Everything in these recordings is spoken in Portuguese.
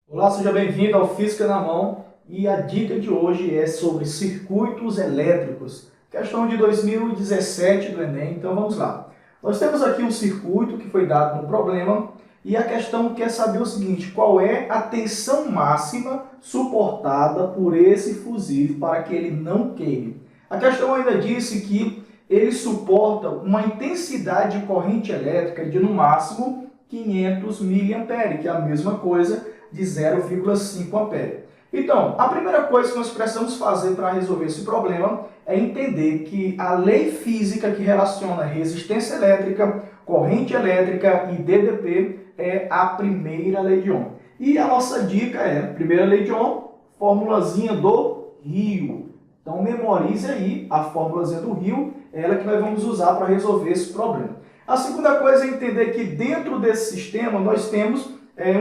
Olá, seja bem-vindo ao Física na Mão e a dica de hoje é sobre circuitos elétricos, questão de 2017 do Enem, então vamos lá. Nós temos aqui um circuito que foi dado no problema e a questão quer saber o seguinte: qual é a tensão máxima suportada por esse fusível para que ele não queime? A questão ainda disse que ele suporta uma intensidade de corrente elétrica de no máximo 500 mA, que é a mesma coisa de 0,5 ampere. Então, a primeira coisa que nós precisamos fazer para resolver esse problema é entender que a lei física que relaciona resistência elétrica, corrente elétrica e DDP é a primeira lei de Ohm. E a nossa dica é, primeira lei de Ohm, formulazinha do Rio. Então, memorize aí a formulazinha do Rio, é ela que nós vamos usar para resolver esse problema. A segunda coisa é entender que dentro desse sistema nós temos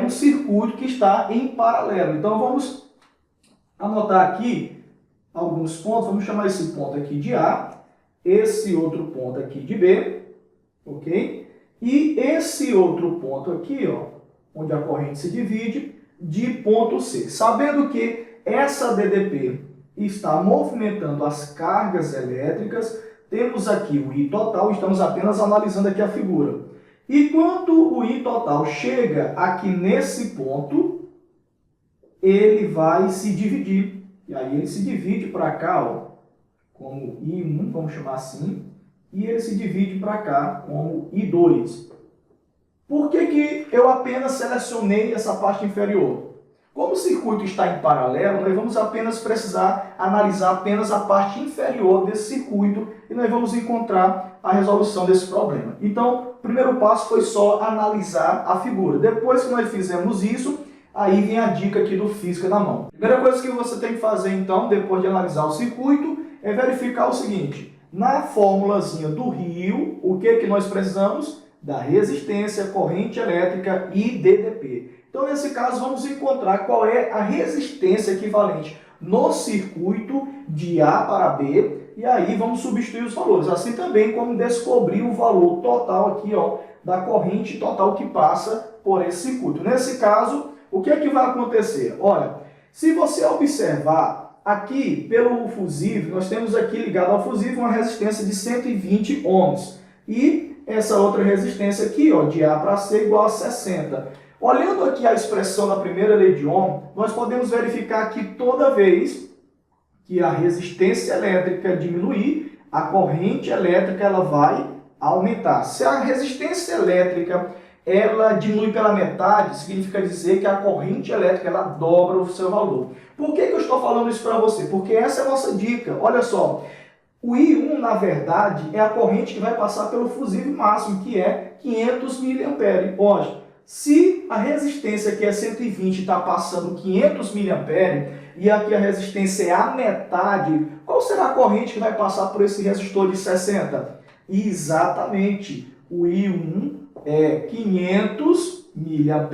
um circuito que está em paralelo. Então vamos anotar aqui alguns pontos, vamos chamar esse ponto aqui de A, esse outro ponto aqui de B, ok? E esse outro ponto aqui, ó, onde a corrente se divide, de ponto C. Sabendo que essa DDP está movimentando as cargas elétricas, temos aqui o I total, estamos apenas analisando aqui a figura. E quando o I total chega aqui nesse ponto, ele vai se dividir. E aí ele se divide para cá, ó, como I1, vamos chamar assim, e ele se divide para cá como I2. Por que eu apenas selecionei essa parte inferior? Como o circuito está em paralelo, nós vamos apenas precisar analisar apenas a parte inferior desse circuito e nós vamos encontrar a resolução desse problema. Então, o primeiro passo foi só analisar a figura. Depois que nós fizemos isso, aí vem a dica aqui do Física na Mão. Primeira coisa que você tem que fazer, então, depois de analisar o circuito, é verificar o seguinte: na formulazinha do Rio, o que nós precisamos? Da resistência, corrente elétrica e DDP. Então, nesse caso, vamos encontrar qual é a resistência equivalente no circuito de A para B, e aí vamos substituir os valores, assim também como descobrir o valor total aqui, ó, da corrente total que passa por esse circuito. Nesse caso, o que é que vai acontecer? Olha, se você observar aqui pelo fusível, nós temos aqui ligado ao fusível uma resistência de 120 ohms, e essa outra resistência aqui, ó, de A para C igual a 60. Olhando aqui a expressão da primeira lei de Ohm, nós podemos verificar que toda vez que a resistência elétrica diminuir, a corrente elétrica ela vai aumentar. Se a resistência elétrica ela diminui pela metade, significa dizer que a corrente elétrica ela dobra o seu valor. Por que eu estou falando isso para você? Porque essa é a nossa dica. Olha só, o I1, na verdade, é a corrente que vai passar pelo fusível máximo, que é 500 mA. Hoje, se a resistência aqui é 120 está passando 500 mA e aqui a resistência é a metade, qual será a corrente que vai passar por esse resistor de 60? Exatamente, o I1 é 500 mA,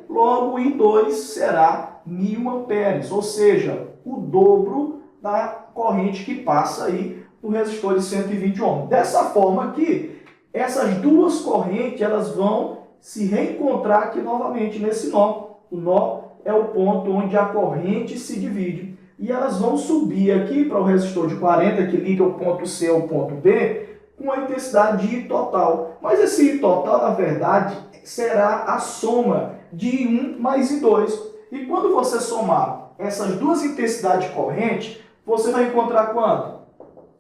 logo o I2 será 1000 amperes, ou seja, o dobro da corrente que passa aí no resistor de 120 ohms. Dessa forma aqui, essas duas correntes elas vão se reencontrar aqui novamente nesse nó. O nó é o ponto onde a corrente se divide. E elas vão subir aqui para o resistor de 40, que liga o ponto C ao ponto B, com a intensidade de I total. Mas esse I total, na verdade, será a soma de I1 mais I2. E quando você somar essas duas intensidades de corrente, você vai encontrar quanto?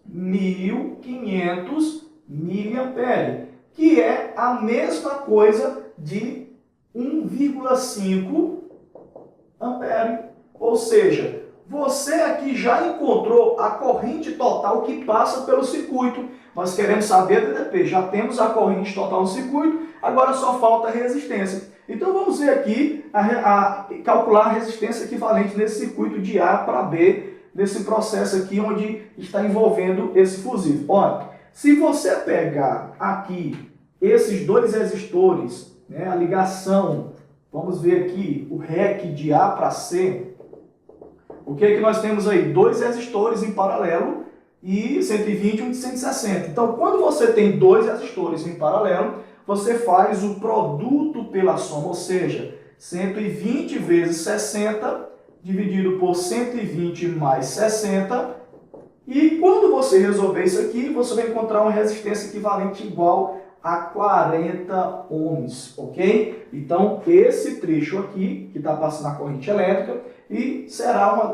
1500 mA. Que é a mesma coisa de 1,5 ampere. Ou seja, você aqui já encontrou a corrente total que passa pelo circuito. Nós queremos saber a DDP, já temos a corrente total no circuito, agora só falta a resistência. Então vamos ver aqui, calcular a resistência equivalente nesse circuito de A para B, nesse processo aqui onde está envolvendo esse fusível. Olha, se você pegar aqui esses dois resistores, né, a ligação, vamos ver aqui o REC de A para C, o que é que nós temos aí? Dois resistores em paralelo e 120 e um de 160. Então, quando você tem dois resistores em paralelo, você faz o produto pela soma, ou seja, 120 vezes 60 dividido por 120 mais 60. E quando você resolver isso aqui, você vai encontrar uma resistência equivalente igual a 40 ohms, ok? Então, esse trecho aqui, que está passando a corrente elétrica, e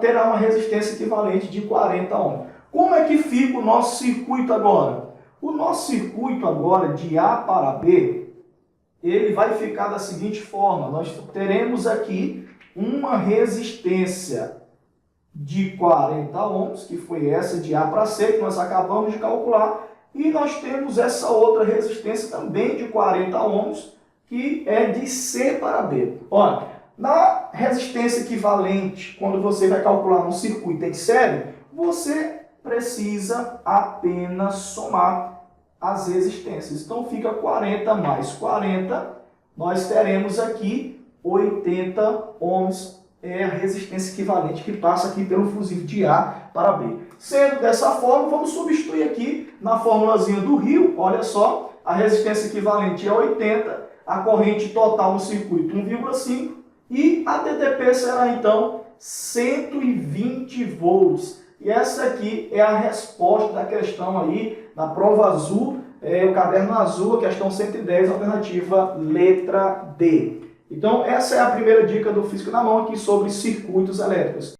terá uma resistência equivalente de 40 ohms. Como é que fica o nosso circuito agora? O nosso circuito agora, de A para B, ele vai ficar da seguinte forma. Nós teremos aqui uma resistência de 40 ohms, que foi essa de A para C, que nós acabamos de calcular, e nós temos essa outra resistência também de 40 ohms, que é de C para B. Olha, na resistência equivalente, quando você vai calcular um circuito em série, você precisa apenas somar as resistências. Então fica 40 mais 40, nós teremos aqui 80 ohms, é a resistência equivalente que passa aqui pelo fusível de A para B. Sendo dessa forma, vamos substituir aqui na formulazinha do Rio, olha só, a resistência equivalente é 80, a corrente total no circuito 1,5 e a DTP será então 120 volts. E essa aqui é a resposta da questão aí na prova azul, o caderno azul, a questão 110, alternativa letra D. Então, essa é a primeira dica do Física na Mão aqui sobre circuitos elétricos.